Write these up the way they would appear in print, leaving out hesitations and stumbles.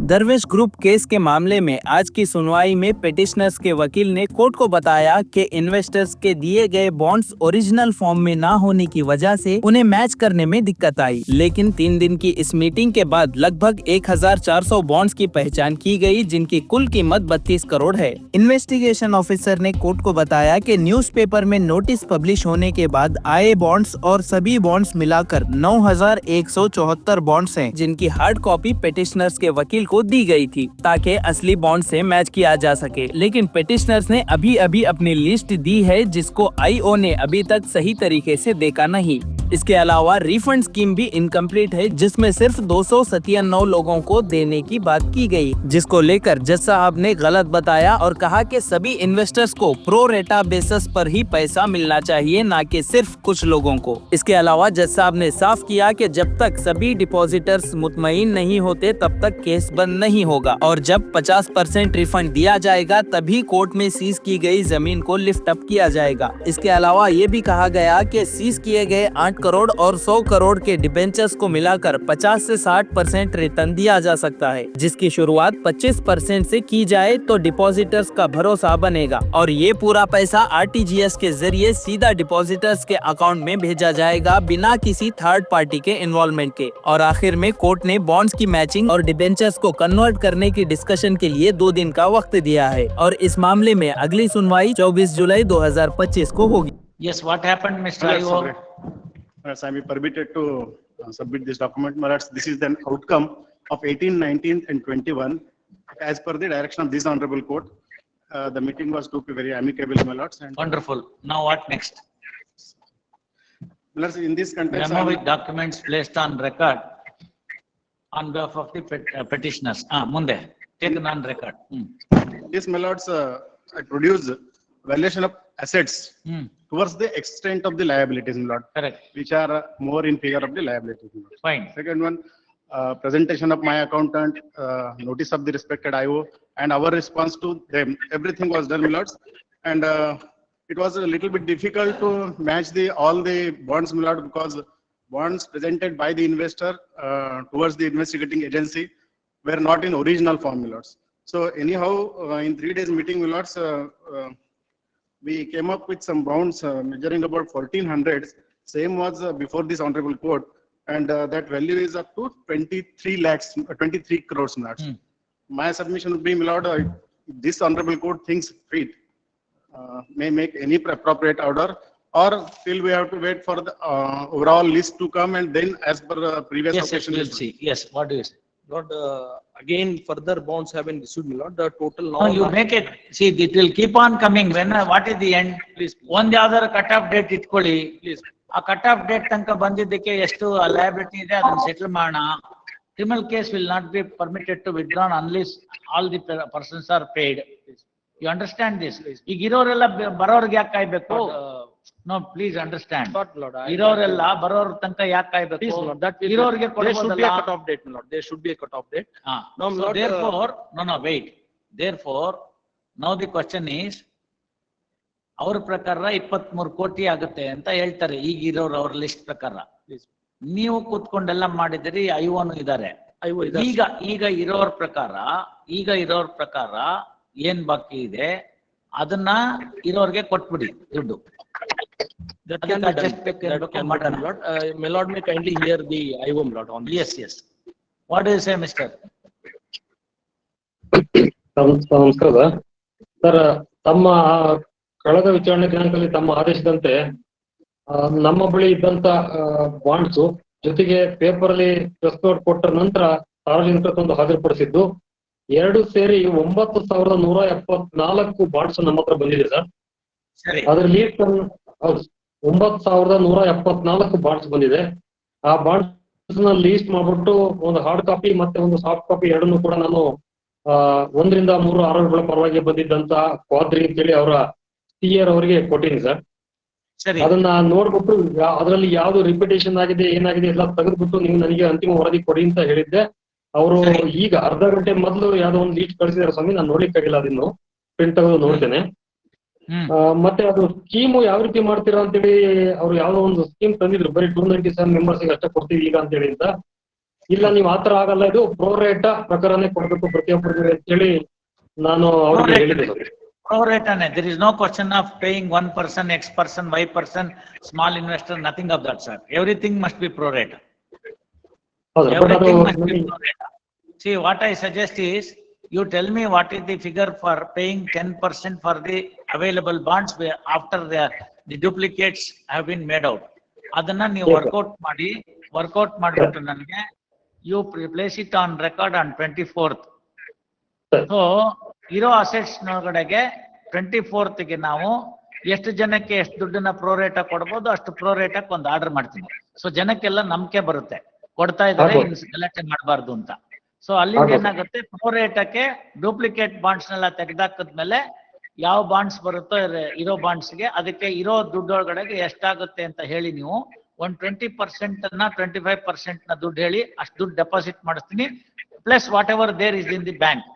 दरवेश group case के मामले में आज की सुनवाई में पिटिशनर्स के वकील ने कोर्ट को बताया कि इन्वेस्टर्स के दिए गए बॉन्ड्स ओरिजिनल फॉर्म में ना होने की वजह से उन्हें मैच करने में दिक्कत आई। लेकिन 3 दिन की इस मीटिंग के बाद लगभग 1400 बॉन्ड्स की पहचान की गई, जिनकी कुल कीमत 32 करोड़ है। इन्वेस्टिगेशन ऑफिसर ने कोर्ट को बताया कि न्यूज़पेपर में नोटिस पब्लिश होने के बाद आए बॉन्ड्स और सभी बॉन्ड्स मिलाकर 9174 बॉन्ड्स हैं, जिनकी हार्ड कॉपी पिटिशनर्स के वकील को दी गई थी ताकि असली बॉन्ड से मैच किया जा सके। लेकिन पिटिशनर्स ने अभी अपनी लिस्ट दी है, जिसको आईओ ने अभी तक सही तरीके से देखा नहीं। इसके अलावा रिफंड स्कीम भी इनकम्प्लीट है, जिसमें सिर्फ 297 लोगों को देने की बात की गई, जिसको लेकर जज साहब ने गलत बताया और कहा कि सभी इन्वेस्टर्स को प्रो रेटा बेसिस पर ही पैसा मिलना चाहिए, ना कि सिर्फ कुछ लोगों को। इसके अलावा जज साहब ने साफ किया कि जब तक सभी डिपॉजिटर्स मुतमईन नहीं होते तब तक केस बंद नहीं होगा और जब 50% रिफंड दिया जाएगा तभी कोर्ट में सीज की गई जमीन को लिफ्ट अप किया जाएगा। इसके अलावा ये भी कहा गया कि सीज किए गए 8 करोड़ और 100 करोड़ के डिबेंचर्स को मिलाकर 50 से 60% रिटर्न दिया जा सकता है, जिसकी शुरुआत 25% से की जाए तो डिपॉजिटर्स का भरोसा बनेगा और ये पूरा पैसा आरटीजीएस के जरिए सीधा डिपॉजिटर्स के अकाउंट में भेजा जाएगा बिना किसी थर्ड पार्टी के इन्वॉल्वमेंट के। और आखिर में कोर्ट ने बॉन्ड्स की मैचिंग और डिबेंचर्स को कन्वर्ट करने की डिस्कशन के लिए 2 दिन का वक्त दिया है और इस मामले में अगली सुनवाई 24 जुलाई 2025 को होगी। Yes, what happened, Mr. Ivo? I am permitted to submit this document. My lords, this is the outcome of 18, 19, and 21. As per the direction of this honorable court, the meeting was to be very amicable, my lords. And Wonderful. Now what next? my lords, in this context, Memo with documents placed on record on behalf of the petitioners. Munde, taken on record. yes, my lords, I produce valuation of assets towards the extent of the liabilities, my lord. Correct. Which are more in favor of the liabilities, my lord. Fine. Second one, presentation of my accountant, notice of the respected IO, and our response to them. Everything was done, my lords, and it was a little bit difficult to match all the bonds, my lord, because bonds presented by the investor towards the investigating agency were not in original form, my lords. So anyhow, in 3 days meeting, my lords, we came up with some bonds measuring about 1400. Same was before this honorable court, and that value is up to 23 crores. My submission would be, my lord, this honorable court thinks fit, may make any appropriate order, or till we have to wait for the overall list to come, and then as per previous Yes, occasion. we'll see. Yes, what do you say? Lord, again, further bonds have been issued, my lord. The total No, now. you make it, see, it will keep on coming. When, what is the end? Please, One the other cut-off date ಇಟ್ಕೊಳ್ಳಿ. please. ಆ cut-off date ತನಕ ಬಂದಿದ್ದಕ್ಕೆ ಎಷ್ಟು liability ಇದೆ ಅದನ್ನ settle ಮಾಡೋಣ. Criminal case will not be permitted to withdrawn unless all the persons are paid. You understand this? ಈಗ ಇರೋರೆಲ್ಲ ಬರೋರ್ಗೆ ಯಾಕೆ ಕಾಯ್ಬೇಕು? No, please understand. But Lord, ಇರೋರೆಲ್ಲ ಬರೋರ್ ತನಕ ಯಾಕೆ ಕಾಯ್ಬೇಕು? please, Lord, that will ಇರೋರ್ಗೆ there should be a ಕೊಡಬಹುದಲ್ಲ? cut-off date, my lord. There should be a cut-off date. No, So Lord, therefore, no, wait. Therefore, now the question is, ಅವ್ರ ಪ್ರಕಾರ 23 ಕೋಟಿ ಆಗುತ್ತೆ ಅಂತ ಹೇಳ್ತಾರೆ ಈಗಿರೋರು ಅವ್ರ ಲಿಸ್ಟ್ ಪ್ರಕಾರ. please. ನೀವು ಕೂತ್ಕೊಂಡೆಲ್ಲ ಮಾಡಿದಿರಿ, ಐವನು ಇದಾರೆ. I will. ಈಗ ಇರೋರ್ ಪ್ರಕಾರ ಏನ್ ಬಾಕಿ ಇದೆ ಅದನ್ನ ಇರೋರ್ಗೆ ಕೊಟ್ಬಿಡಿ ದುಡ್ಡು. That can be done. That can be done, Lord. My lord may kindly hear the IO, my lord, on this. Yes. What do you say, Mr.? ನಮಸ್ಕಾರ ಸರ್. ತಮ್ಮ ಕಳೆದ ವಿಚಾರಣೆ ದಿನಾಂಕದಲ್ಲಿ ತಮ್ಮ ಆದೇಶದಂತೆ ನಮ್ಮ ಬಳಿ ಇದ್ದಂತ ಬಾಂಡ್ಸ್ ಜೊತೆಗೆ ಪೇಪರ್ ಅಲ್ಲಿ ಪ್ರೆಸ್ ನೋಟ್ ಕೊಟ್ಟ ನಂತರ ಸಾರ್ವಜನಿಕರ ತಂದು ಹಾಜರುಪಡಿಸಿದ್ದು 2 ಸೇರಿ 9174 ಬಾಂಡ್ಸ್ ನಮ್ಮ ಹತ್ರ ಬಂದಿದೆ ಸರ್. ಸರಿ. ಅದ್ರ ಲೀಸ್ಟ್ ಹೌದು 9174 ಬಾಂಡ್ಸ್ ಬಂದಿದೆ. ಆ ಬಾಂಡ್ಸ್ ನ ಲೀಸ್ಟ್ ಮಾಡ್ಬಿಟ್ಟು ಒಂದು ಹಾರ್ಡ್ ಕಾಪಿ ಮತ್ತೆ ಒಂದು ಸಾಫ್ಟ್ ಕಾಪಿ ಎರಡನ್ನೂ ಕೂಡ ನಾನು 1 ರಿಂದ 3 ಆರೋಪಗಳ ಪರವಾಗಿ ಬಂದಿದ್ದಂತ ಕ್ವಾದ್ರಿ ಅಂತೇಳಿ ಅವರ ಸಿಆರ್ ಅವರಿಗೆ ಕೊಟ್ಟಿನಿ ಸರ್. ಸರಿ. ಅದನ್ನ ನೋಡ್ಬಿಟ್ಟು ಅದರಲ್ಲಿ ಯಾವ್ದು ರಿಪಿಟೇಷನ್ ಆಗಿದೆ ಏನಾಗಿದೆ ಎಲ್ಲ ತೆಗೆದ್ಬಿಟ್ಟು ನೀವು ನನಗೆ ಅಂತಿಮ ವರದಿ ಕೊಡಿ ಅಂತ ಹೇಳಿದ್ದೆ. ಅವರು ಈಗ ಅರ್ಧ ಗಂಟೆ ಮೊದಲು ಯಾವ್ದೋ ಒಂದು ಲೀಸ್ಟ್ ಕಳಿಸಿದಾರೆ ಸ್ವಾಮಿ, ನಾನು ನೋಡ್ಲಿಕ್ಕಾಗಿಲ್ಲ, ಅದನ್ನು ಪ್ರಿಂಟ್ ತೆಗೆದು ನೋಡ್ತೇನೆ. ಮತ್ತೆ ಅದು ಸ್ಕೀಮು ಯಾವ ರೀತಿ ಮಾಡ್ತೀರಾ ಅಂತೇಳಿ ಅವ್ರು ಯಾವ್ದೋ ಒಂದು ಸ್ಕೀಮ್ ತಂದಿದ್ರು, ಬರೀ 297 ಮೆಂಬರ್ಸ್ ಅಷ್ಟೇ ಕೊಡ್ತೀವಿ ಈಗ ಅಂತೇಳಿ ಅಂತ. ಇಲ್ಲ ನೀವು ಆತರ ಆಗಲ್ಲ, ಇದು ಪ್ರೋರೇಟ ಪ್ರಕಾರನೇ ಕೊಡ್ಬೇಕು ಪ್ರತಿಯೊಬ್ಬರಿಗೆ ಅಂತೇಳಿ ನಾನು ಅವ್ರಿಗೆ ಹೇಳಿದೆ sir. Pro-rata, there is no question of paying one person, X person, Y person, small investor, nothing of that sort. Everything must be pro-rata. ಹೌದು ಬಟ್ ಅದು Everything must be pro-rata. See, what I suggest is, you tell me what is the figure for paying 10% for the available bonds after the duplicates have been made out. Adana you Yes, workout ಮಾಡಿಬಿಟ್ಟು ನನಗೆ you place it on record on 24th. Sir. So, ಇರೋ assets ನೊಳಗಡೆಗೆ 24th ಗೆ ನಾವು ಎಷ್ಟು ಜನಕ್ಕೆ ಎಷ್ಟು ದುಡ್ಡನ್ನ ಪ್ರೋರೇಟ ಕೊಡ್ಬೋದು ಅಷ್ಟು ಪ್ರೋರೇಟಕ್ಕೆ ಒಂದು ಆರ್ಡರ್ ಮಾಡ್ತೀನಿ. ಸೊ ಜನಕ್ಕೆಲ್ಲ ನಂಬಿಕೆ ಬರುತ್ತೆ, ಕೊಡ್ತಾ ಇದ್ದಾರೆ, ಗಲಾಟೆ ಮಾಡಬಾರ್ದು ಅಂತ. ಸೊ ಅಲ್ಲಿಂದ ಏನಾಗುತ್ತೆ, ಪ್ರೋರೇಟಕ್ಕೆ ಡೂಪ್ಲಿಕೇಟ್ ಬಾಂಡ್ಸ್ ನೆಲ್ಲ ತೆಗೆದಾಕದ್ಮೇಲೆ ಯಾವ ಬಾಂಡ್ಸ್ ಬರುತ್ತೋ ಇರೋ ಬಾಂಡ್ಸ್ಗೆ ಅದಕ್ಕೆ ಇರೋ ದುಡ್ಡೊಳಗಡೆಗೆ ಎಷ್ಟಾಗುತ್ತೆ ಅಂತ ಹೇಳಿ ನೀವು ಒಂದು 20% 25% ದುಡ್ಡು ಹೇಳಿ ಅಷ್ಟು ದುಡ್ಡು ಡೆಪಾಸಿಟ್ ಮಾಡಿಸ್ತೀನಿ, plus whatever there is in the bank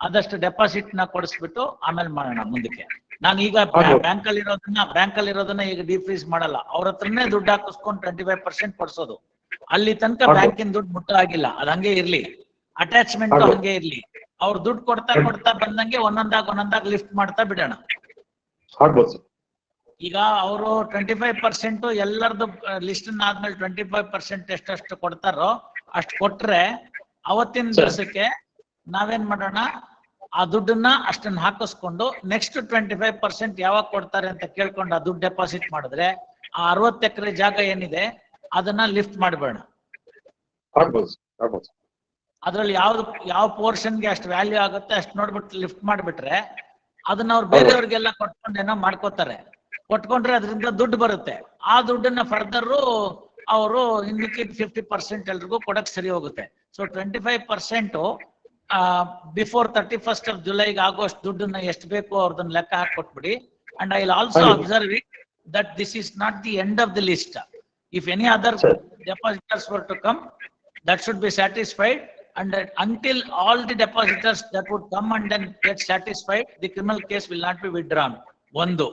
ಅದಷ್ಟು ಡೆಪಾಸಿಟ್ ನ ಕೊಡಿಸ್ಬಿಟ್ಟು ಆಮೇಲೆ ಮಾಡೋಣ ಮುಂದಕ್ಕೆ. ನಾನು ಈಗ ಬ್ಯಾಂಕ್ ಅಲ್ಲಿ ಇರೋದನ್ನ ಈಗ ಡಿಫ್ರೀಸ್ ಮಾಡಲ್ಲ, ಅವ್ರ ಹತ್ರನೇ ದುಡ್ಡು ಹಾಕಿಸ್ಕೊಂಡು 25% ಕೊಡ್ಸೋದು. ಅಲ್ಲಿ ತನಕ ಬ್ಯಾಂಕಿನ ದುಡ್ಡು ಮುಟ್ಟ ಆಗಿಲ್ಲ, ಅದ್ ಹಂಗೆ ಇರ್ಲಿ, ಅಟ್ಯಾಚ್ಮೆಂಟ್ ಹಂಗೆ ಇರ್ಲಿ. ಅವ್ರು ದುಡ್ಡು ಕೊಡ್ತಾ ಬಂದಂಗೆ ಒಂದೊಂದಾಗ ಲಿಫ್ಟ್ ಮಾಡ್ತಾ ಬಿಡೋಣ. ಈಗ ಅವರು 25% ಎಲ್ಲರದು ಲಿಸ್ಟ್ ಆದ್ಮೇಲೆ 25% ಎಷ್ಟಷ್ಟು ಕೊಡ್ತಾರೋ ಅಷ್ಟು ಕೊಟ್ರೆ ಅವತ್ತಿನ ದಿವಸಕ್ಕೆ ನಾವೇನ್ ಮಾಡೋಣ, ಆ ದುಡ್ಡನ್ನ ಅಷ್ಟನ್ನ ಹಾಕಿಸ್ಕೊಂಡು ನೆಕ್ಸ್ಟ್ 25% ಯಾವಾಗ ಕೊಡ್ತಾರೆ ಅಂತ ಕೇಳ್ಕೊಂಡು ಆ ದುಡ್ಡು ಡೆಪಾಸಿಟ್ ಮಾಡಿದ್ರೆ ಆ 60 ಎಕರೆ ಜಾಗ ಏನಿದೆ ಅದನ್ನ ಲಿಫ್ಟ್ ಮಾಡಬೇಡ. ಅದ್ರಲ್ಲಿ ಯಾವ ಪೋರ್ಷನ್ಗೆ ಅಷ್ಟು ವ್ಯಾಲ್ಯೂ ಆಗುತ್ತೆ ಅಷ್ಟು ನೋಡ್ಬಿಟ್ಟು ಲಿಫ್ಟ್ ಮಾಡ್ಬಿಟ್ರೆ ಅದನ್ನ ಅವ್ರು ಬೇರೆಯವ್ರಿಗೆಲ್ಲ ಕೊಟ್ಕೊಂಡೇನೋ ಮಾಡ್ಕೋತಾರೆ. ಕೊಟ್ಕೊಂಡ್ರೆ ಅದರಿಂದ ದುಡ್ಡು ಬರುತ್ತೆ. ಆ ದುಡ್ಡನ್ನ ಫರ್ದರ್ ಅವರು ಇನ್ನಕ್ಕೆ 50% ಎಲ್ರಿಗೂ ಕೊಡಕ್ ಸರಿ ಹೋಗುತ್ತೆ. So 25% before 31st of July ಆಗೋಷ್ಟು ದುಡ್ಡನ್ನ ಎಷ್ಟು ಬೇಕು ಅವ್ರದನ್ನ ಲೆಕ್ಕ ಹಾಕೊಟ್ಬಿಡಿ. And I will also observe it that this is not the end of the list. If any other depositors were to come, that should be satisfied, and that until all the depositors that would come and then get satisfied, the criminal case will not be withdrawn. ಒಂದು.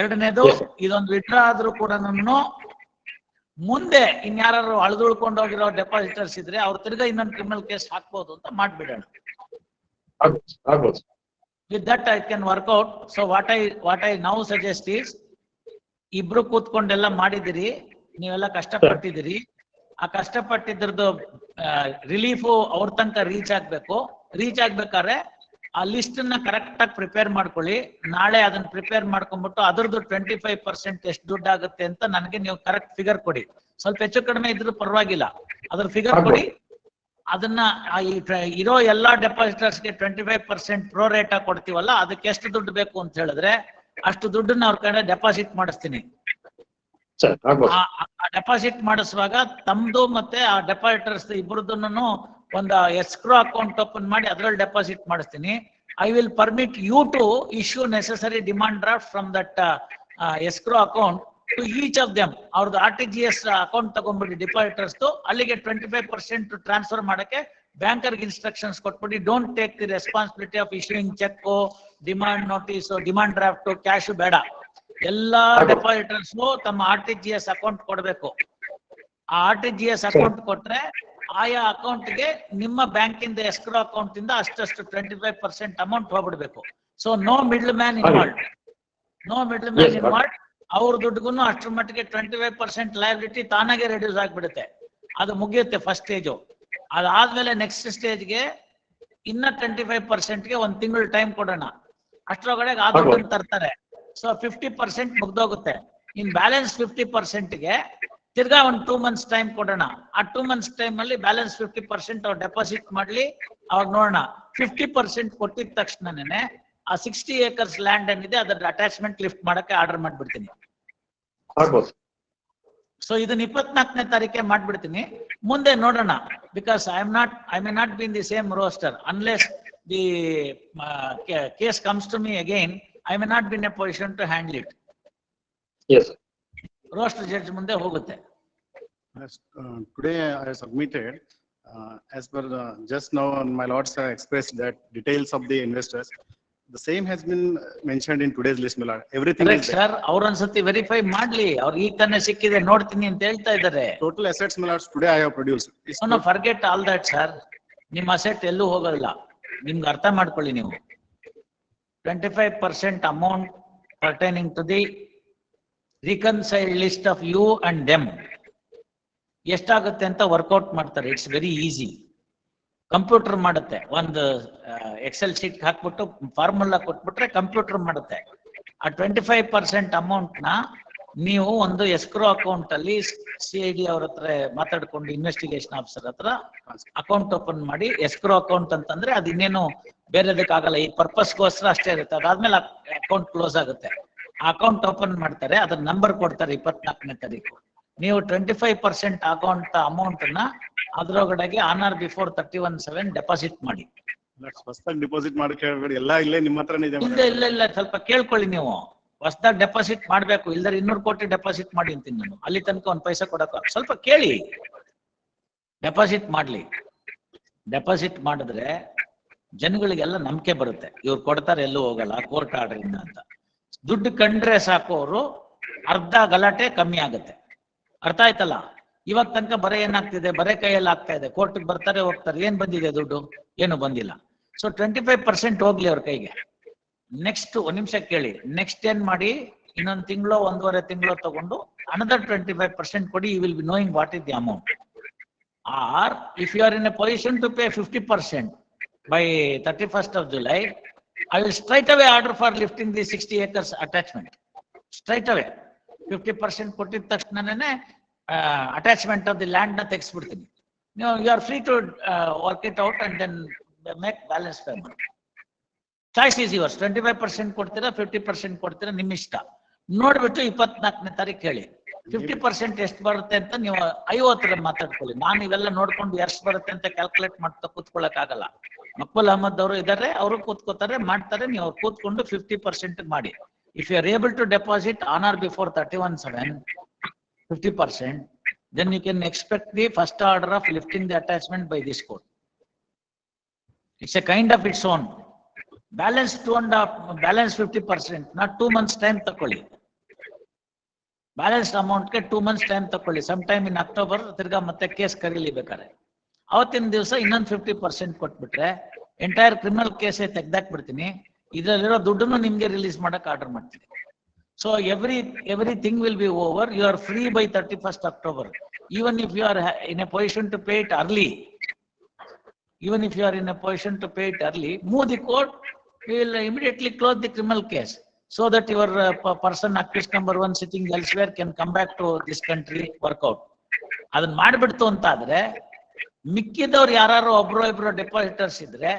ಎರಡನೇದು, ಇದೊಂದು withdraw ಆದ್ರೂ ಕೂಡ ಮುಂದೆ ಇನ್ಯಾರು ಅಳ್ದುಳ್ಕೊಂಡು ಹೋಗಿರೋ depositors ಇದ್ರೆ ಅವ್ರ ತಿರ್ಗಾ ಇನ್ನೊಂದು ಕ್ರಿಮಿನಲ್ ಕೇಸ್ ಹಾಕ್ಬೋದು ಅಂತ ಮಾಡ್ಬಿಡೋಣ. With that I can work out. So what I now suggest is, ಇಬ್ರು ಕೂತ್ಕೊಂಡೆಲ್ಲ ಮಾಡಿದಿರಿ, ನೀವೆಲ್ಲ ಕಷ್ಟಪಟ್ಟಿದ್ದೀರಿ, ಆ ಕಷ್ಟಪಟ್ಟಿದ್ರದ್ದು ರಿಲೀಫು ಅವ್ರ ತನಕ ರೀಚ್ ಆಗ್ಬೇಕು. ರೀಚ್ ಆಗ್ಬೇಕಾದ್ರೆ ಆ ಲಿಸ್ಟ್ ನ ಕರೆಕ್ಟ್ ಆಗಿ ಪ್ರಿಪೇರ್ ಮಾಡ್ಕೊಳ್ಳಿ. ನಾಳೆ ಅದನ್ನ ಪ್ರಿಪೇರ್ ಮಾಡ್ಕೊಂಡ್ಬಿಟ್ಟು ಅದ್ರದ್ದು 25% ಎಷ್ಟು ದುಡ್ಡು ಆಗುತ್ತೆ ಅಂತ ನನಗೆ ನೀವು ಕರೆಕ್ಟ್ ಫಿಗರ್ ಕೊಡಿ. ಸ್ವಲ್ಪ ಹೆಚ್ಚು ಕಡಿಮೆ ಇದ್ರೂ ಪರವಾಗಿಲ್ಲ, ಅದ್ರ ಫಿಗರ್ ಕೊಡಿ. ಅದನ್ನ ಇರೋ ಎಲ್ಲಾ ಡೆಪಾಸಿಟರ್ಸ್ಗೆ 25% ಪ್ರೋ ರೇಟ್ ಕೊಡ್ತೀವಲ್ಲ, ಅದಕ್ಕೆ ಎಷ್ಟು ದುಡ್ಡು ಬೇಕು ಅಂತ ಹೇಳಿದ್ರೆ ಅಷ್ಟು ದುಡ್ಡನ್ನ ಅವ್ರ ಕಡೆ ಡೆಪಾಸಿಟ್ ಮಾಡಿಸ್ತೀನಿ. ಡೆಪಾಸಿಟ್ ಮಾಡಿಸುವಾಗ ತಮ್ದು ಮತ್ತೆ ಆ ಡೆಪಾಸಿಟರ್ಸ್ ಇಬ್ಬರದನ್ನು ಒಂದು ಎಸ್ಕ್ರೋ ಅಕೌಂಟ್ ಓಪನ್ ಮಾಡಿ ಅದ್ರಲ್ಲಿ ಡೆಪಾಸಿಟ್ ಮಾಡಿಸ್ತೀನಿ. I will permit you to issue necessary demand draft from that escrow account to each of them. ಅವ್ರದ್ದು RTGS ಅಕೌಂಟ್ ತಗೊಂಡ್ಬಿಡಿ ಡೆಪಾಸಿಟರ್ಸ್, ಅಲ್ಲಿಗೆ 25% ಟ್ರಾನ್ಸ್ಫರ್ ಮಾಡಕ್ಕೆ ಬ್ಯಾಂಕರ್ಗೆ ಇನ್ಸ್ಟ್ರಕ್ಷನ್ಸ್ ಕೊಟ್ಬಿಡಿ. Don't take the responsibility of issuing cheque, demand notice, demand draft, cash ಬೇಡ. ಎಲ್ಲಾ depositors ತಮ್ಮ RTGS account ಕೊಡ್ಬೇಕು. ಆ RTGS ಅಕೌಂಟ್ ಕೊಟ್ರೆ ಆಯಾ ಅಕೌಂಟ್ಗೆ ನಿಮ್ಮ ಬ್ಯಾಂಕಿಂದ ಎಸ್ಕ್ರೋ ಅಕೌಂಟ್ ಇಂದ ಅಷ್ಟಷ್ಟು 25% ಅಮೌಂಟ್ ಹೋಗ್ಬಿಡ್ಬೇಕು. So no middle man involve, no middle man involve. ಅವ್ರ ದುಡ್ಡುಗೂ ಅಷ್ಟ್ರ ಮಟ್ಟಿಗೆ 25% ಲಯಬಿಲಿಟಿ ತಾನಾಗೆ ರೆಡ್ಯೂಸ್ ಆಗ್ಬಿಡುತ್ತೆ. ಅದು ಮುಗಿಯುತ್ತೆ ಫಸ್ಟ್ ಸ್ಟೇಜು. ಅದಾದ್ಮೇಲೆ ನೆಕ್ಸ್ಟ್ ಸ್ಟೇಜ್ಗೆ ಇನ್ನ 25%ಗೆ ಒಂದ್ ತಿಂಗಳು ಟೈಮ್ ಕೊಡೋಣ. ಅಷ್ಟ್ರೊಳಗಡೆ ಆ ದುಡ್ಡನ್ನು ತರ್ತಾರೆ. ಸೊ 50% ಮುಗ್ದೋಗುತ್ತೆ. ಇನ್ ಬ್ಯಾಲೆನ್ಸ್ 50%ಗೆ ತಿರ್ಗಾ ಒಂದು 2 months ಟೈಮ್ ಕೊಡೋಣ. ಆ 2 months ಟೈಮ್ ಅಲ್ಲಿ ಬ್ಯಾಲೆನ್ಸ್ 50% ಅವ್ರು ಡೆಪಾಸಿಟ್ ಮಾಡ್ಲಿ, ಅವಾಗ ನೋಡೋಣ. 50% ಕೊಟ್ಟಿದ ತಕ್ಷಣನೇ ಆ 60 acres ಲ್ಯಾಂಡ್ ಏನಿದೆ ಅದರ ಅಟ್ಯಾಚ್ಮೆಂಟ್ ಲಿಫ್ಟ್ ಮಾಡಕ್ಕೆ ಆರ್ಡರ್ ಮಾಡ್ಬಿಡ್ತೀನಿ. ಸೊ ಇದನ್ನ 24ನೇ ತಾರೀಕೆ ಮಾಡ್ಬಿಡ್ತೀನಿ. ಮುಂದೆ ನೋಡೋಣ. Because I may not be in the same roster unless the case comes to me again. I may not be in a position to handle it. Yes. Roaster judge munde hogutte. Today I submitted, as per just now my lords have expressed that details of the investors. The same has been mentioned in today's list, my lord. Everything correct is there. Sir, ಅವ್ರೊಂದ್ಸತಿ verify ಮಾಡ್ಲಿ, ಅವ್ರು ಈಗ ತಾನೇ ಸಿಕ್ಕಿದೆ ನೋಡ್ತೀನಿ ಅಂತ ಹೇಳ್ತಾ ಇದಾರೆ. Total assets, my lords, today I have produced. It's No, forget all that, sir. ನಿಮ್ ಅಸೆಟ್ ಎಲ್ಲೂ ಹೋಗಲ್ಲ. ನಿಮ್ಗೆ ಅರ್ಥ ಮಾಡ್ಕೊಳ್ಳಿ ನೀವು. 25% amount pertaining to the reconciled list of you and them. ಎಷ್ಟಾಗುತ್ತೆ ಅಂತ ವರ್ಕೌಟ್ ಮಾಡ್ತಾರೆ. It's very easy. ಕಂಪ್ಯೂಟರ್ ಮಾಡುತ್ತೆ. ಒಂದು ಎಕ್ಸೆಲ್ ಶೀಟ್ ಹಾಕ್ಬಿಟ್ಟು ಫಾರ್ಮುಲಾ ಕೊಟ್ಬಿಟ್ರೆ ಕಂಪ್ಯೂಟರ್ ಮಾಡುತ್ತೆ. ಆ 25% ಅಮೌಂಟ್ ನ ನೀವು ಒಂದು ಎಸ್ಕ್ರೋ ಅಕೌಂಟ್ ಅಲ್ಲಿ CID ಅವ್ರ ಹತ್ರ ಮಾತಾಡ್ಕೊಂಡು ಇನ್ವೆಸ್ಟಿಗೇಷನ್ ಆಫೀಸರ್ ಹತ್ರ ಅಕೌಂಟ್ ಓಪನ್ ಮಾಡಿ, ಎಸ್ಕ್ರೋ ಅಕೌಂಟ್ ಅಂತಂದ್ರೆ ಅದು ಇನ್ನೇನು ಬೇರೆದಕ್ಕಾಗಲ್ಲ, ಈ ಪರ್ಪಸ್ಗೋಸ್ಕರ ಅಷ್ಟೇ ಇರುತ್ತೆ. ಅದಾದ್ಮೇಲೆ ಅಕೌಂಟ್ ಕ್ಲೋಸ್ ಆಗುತ್ತೆ. ಆ ಅಕೌಂಟ್ ಓಪನ್ ಮಾಡ್ತಾರೆ, ಅದ್ರ ನಂಬರ್ ಕೊಡ್ತಾರೆ 24ನೇ ತಾರೀಕು. ನೀವು 25% ಆಗುವಂತ ಅಮೌಂಟ್ ನ ಅದ್ರೊಳಗಡೆಗೆ ಆನರ್ ಬಿಫೋರ್ 31/7 ಡೆಪಾಸಿಟ್ ಮಾಡಿ. ಹೊಸದಾಗಿ ಡಿಪಾಸಿಟ್ ಮಾಡಕ್ಕೆ ಹೇಳ್ಬೇಡಿ, ಎಲ್ಲ ಇಲ್ಲೇ ನಿಮ್ಮ ಹತ್ರನೇ ಇದೆ. ಇಲ್ಲ ಸ್ವಲ್ಪ ಕೇಳ್ಕೊಳ್ಳಿ ನೀವು. ಹೊಸದಾಗಿ ಡೆಪಾಸಿಟ್ ಮಾಡ್ಬೇಕು, ಇಲ್ದರೆ 200 ಕೋಟಿ ಡೆಪಾಸಿಟ್ ಮಾಡಿ ಅಂತೀನಿ ನಾನು. ಅಲ್ಲಿ ತನಕ ಒಂದ್ ಪೈಸಾ ಕೊಡಕ ಸ್ವಲ್ಪ ಕೇಳಿ. ಡೆಪಾಸಿಟ್ ಮಾಡ್ಲಿ. ಡೆಪಾಸಿಟ್ ಮಾಡಿದ್ರೆ ಜನಗಳಿಗೆಲ್ಲ ನಂಬಿಕೆ ಬರುತ್ತೆ, ಇವ್ರು ಕೊಡ್ತಾರೆ ಎಲ್ಲೂ ಹೋಗಲ್ಲ ಕೋರ್ಟ್ ಆರ್ಡರ್ ಇಂದ ಅಂತ. ದುಡ್ಡು ಕಂಡ್ರೆ ಸಾಕು, ಅವರು ಅರ್ಧ ಗಲಾಟೆ ಕಮ್ಮಿ ಆಗುತ್ತೆ. ಅರ್ಥ ಆಯ್ತಲ್ಲ? ಇವಾಗ ತನಕ ಬರೇ ಏನಾಗ್ತಿದೆ, ಬರೇ ಕೈಯಲ್ಲಿ ಆಗ್ತಾ ಇದೆ. ಕೋರ್ಟ್ಗೆ ಬರ್ತಾರೆ ಹೋಗ್ತಾರೆ, ಏನ್ ಬಂದಿದೆ ದುಡ್ಡು? ಏನು ಬಂದಿಲ್ಲ. ಸೊ 25% ಹೋಗ್ಲಿ ಅವ್ರ ಕೈಗೆ. ನೆಕ್ಸ್ಟ್ ಒಂದ್ ನಿಮಿಷ ಕೇಳಿ, ನೆಕ್ಸ್ಟ್ ಏನ್ ಮಾಡಿ, ಇನ್ನೊಂದ್ ತಿಂಗಳು 1.5 ತಿಂಗಳು ತಗೊಂಡು another 25% ಕೊಡಿ. You will be knowing what is the amount. Or if you are in a position to pay 50% by 31st of July, I will straight away order for lifting the 60 acres attachment. Straight away 50% ಕೊಟ್ಟಿದ ತಕ್ಷಣನೇ attachment of the land ನ ತೆಗೆಸ್ಬಿಡ್ತೀನಿ. You are free to work it out and then make balance payment. Choice is yours. 25% ಕೊಡ್ತೀರಾ, 50% ಕೊಡ್ತೀರಾ, ನಿಮ್ ಇಷ್ಟ. ನೋಡ್ಬಿಟ್ಟು 24ನೇ ತಾರೀಕು ಹೇಳಿ 50% ಎಷ್ಟು ಬರುತ್ತೆ ಅಂತ. ನೀವು 50 ಮಾತಾಡ್ಕೊಳ್ಳಿ. ನಾನು ಇವೆಲ್ಲ ನೋಡ್ಕೊಂಡು ಎಷ್ಟು ಬರುತ್ತೆ ಅಂತ ಕ್ಯಾಲ್ಕುಲೇಟ್ ಮಾಡ್ತಾ ಕೂತ್ಕೊಳ್ಳಕ್ ಆಗಲ್ಲ. ಮಕ್ಬುಲ್ ಅಹಮದ್ ಅವರು ಇದಾರೆ, ಅವರು ಕೂತ್ಕೋತಾರೆ, ಮಾಡ್ತಾರೆ. ನೀವು ಅವ್ರು ಕೂತ್ಕೊಂಡು 50% ಮಾಡಿ. If you are able to deposit on or before 31/7 50%, then you can expect the first order of lifting the attachment by this court. It's a kind of its own. Balance 50%, not 2 months time ತಕೊಳ್ಳಿ. Balance amount ಗೆ 2 months time ತಕೊಳ್ಳಿ. Some time in October ತಿರ್ಗಾ ಮತ್ತೆ case ಕರೀಲಿ ಬೇಕಾರೆ. ಅವತ್ತಿನ ದಿವಸ ಇನ್ನೊಂದು 50% ಕೊಟ್ಬಿಟ್ರೆ ಎಂಟೈರ್ ಕ್ರಿಮಿನಲ್ ಕೇಸೇ ತೆಗ್ದಾಕ್ಬಿಡ್ತೀನಿ. ಇದರಲ್ಲಿರೋ ದುಡ್ಡನ್ನು ನಿಮ್ಗೆ ರಿಲೀಸ್ ಮಾಡಕ್ ಆರ್ಡರ್ ಮಾಡ್ತೀನಿ. So everything will be over. You are free by 31st October. Even if you are in a position to pay it early, move the court. We will immediately close the criminal case so that your person accused number 1 sitting elsewhere can come back to this country, work out. ಅದನ್ನ ಮಾಡ್ಬಿಡ್ತು ಅಂತ ಆದ್ರೆ ಮಿಕ್ಕಿದವ್ರು ಯಾರು ಒಬ್ರು ಇಬ್ರು depositors ಇದ್ರೆ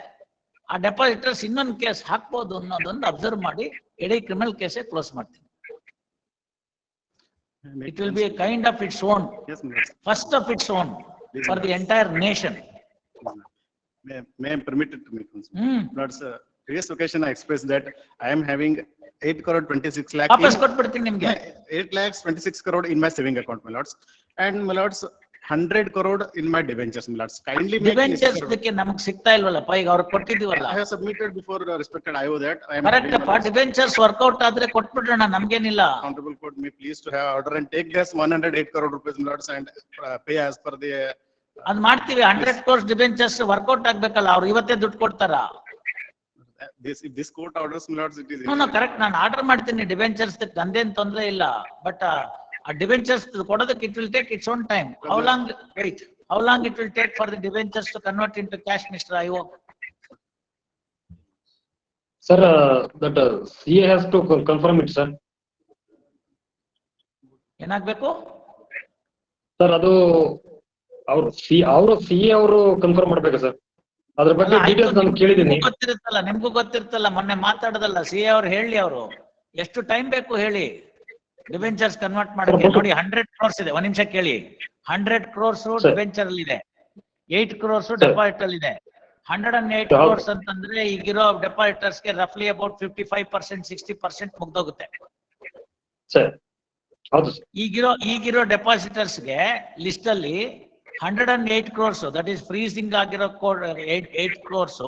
ಆ depositors ಇನ್ನೊಂದು case ಹಾಕ್ಬೋದು ಅನ್ನೋದೊಂದು ಅಬ್ಸರ್ವ್ ಮಾಡಿ ಇಡೀ ಕ್ರಿಮಿನಲ್ ಕೇಸೇ ಕ್ಲೋಸ್ ಮಾಡ್ತೀನಿ. It will be a kind of its own. Yes, my lords. First of its own for the entire nation. May I permit it to make lords, previous occasion I expressed that I am having 8 crore 26 lakh. ವಾಪಸ್ ಕೊಟ್ಬಿಡ್ತೀನಿ ನಿಮ್ಗೆ. 8 lakhs 26 crore in my saving account, my lords. And my lords, 100 crore in my debentures, my lords. Kindly make debentures ಇದಕ್ಕೆ ನಮಗೆ ಸಿಗ್ತಾ ಇಲ್ವಲ್ಲಪ್ಪ, ಈಗ ಅವ್ರು ಕೊಟ್ಟಿದೀವಲ್ಲ. I have submitted before respected IO that I am. Correct ಅಪ್ಪ, debentures workout ಆದ್ರೆ ಕೊಟ್ಬಿಡೋಣ, ನಮ್ಗೇನಿಲ್ಲ. Honorable court may please to have order and take this 108 crore rupees, my lords, and pay as per the. ಅದ್ ಮಾಡ್ತೀವಿ. 100 crores debentures workout ಆಗ್ಬೇಕಲ್ಲ, ಅವ್ರು ಇವತ್ತೇ ದುಡ್ಡು ಕೊಡ್ತಾರ? If this court orders, my lords, it is. No correct, ನಾನು order ಮಾಡ್ತೀನಿ debentures, ನಂದೇನ್ ತೊಂದ್ರೆ ಇಲ್ಲ. ಬಟ್ ಆ ಡಿಬೆಂಚರ್ಸ್ ಕೊಡೋದಕ್ಕೆ it will take its own time. How long it will take for the debentures to convert into cash, Mr. IO? Sir, that CA has to confirm it, sir. ಏನಾಗ್ಬೇಕು sir? ಅದು ಅವರು CA ಅವರು confirm ಮಾಡ್ಬೇಕು sir. ಅದ್ರ ಬಗ್ಗೆ details ನಾನು ಕೇಳಿದ್ದೀನಿ. ನಿಮ್ಗೂ ಗೊತ್ತಿರ್ತಲ್ಲ, ಮೊನ್ನೆ ಮಾತಾಡದಲ್ಲ CA ಅವ್ರು. ಹೇಳಿ ಅವರು ಎಷ್ಟು ಟೈಮ್ ಬೇಕು ಹೇಳಿ ಡಿಬೆಂಚರ್ಸ್ ಕನ್ವರ್ಟ್ ಮಾಡಕ್ಕೆ. ನೋಡಿ 100 crores ಇದೆ. ಒಂದ್ ನಿಮಿಷ ಕೇಳಿ. 100 crores ಡಿಬೆಂಚರ್ ಅಲ್ಲಿ ಇದೆ, 8 crores ಡೆಪಾಸಿಟ್ ಅಲ್ಲಿ ಇದೆ. 108 crores ಅಂತಂದ್ರೆ ಈಗಿರೋ ಡೆಪಾಸಿಟರ್ಸ್ ಗೆ ರಫ್ಲಿ ಅಬೌಟ್ 55% 60% ಮುಗ್ದೋಗುತ್ತೆ. ಈಗಿರೋ ಡೆಪಾಸಿಟರ್ಸ್ ಗೆ ಲಿಸ್ಟ್ ಅಲ್ಲಿ 108 crores, ದಟ್ ಈಸ್ ಫ್ರೀಸಿಂಗ್ ಆಗಿರೋ 8 crores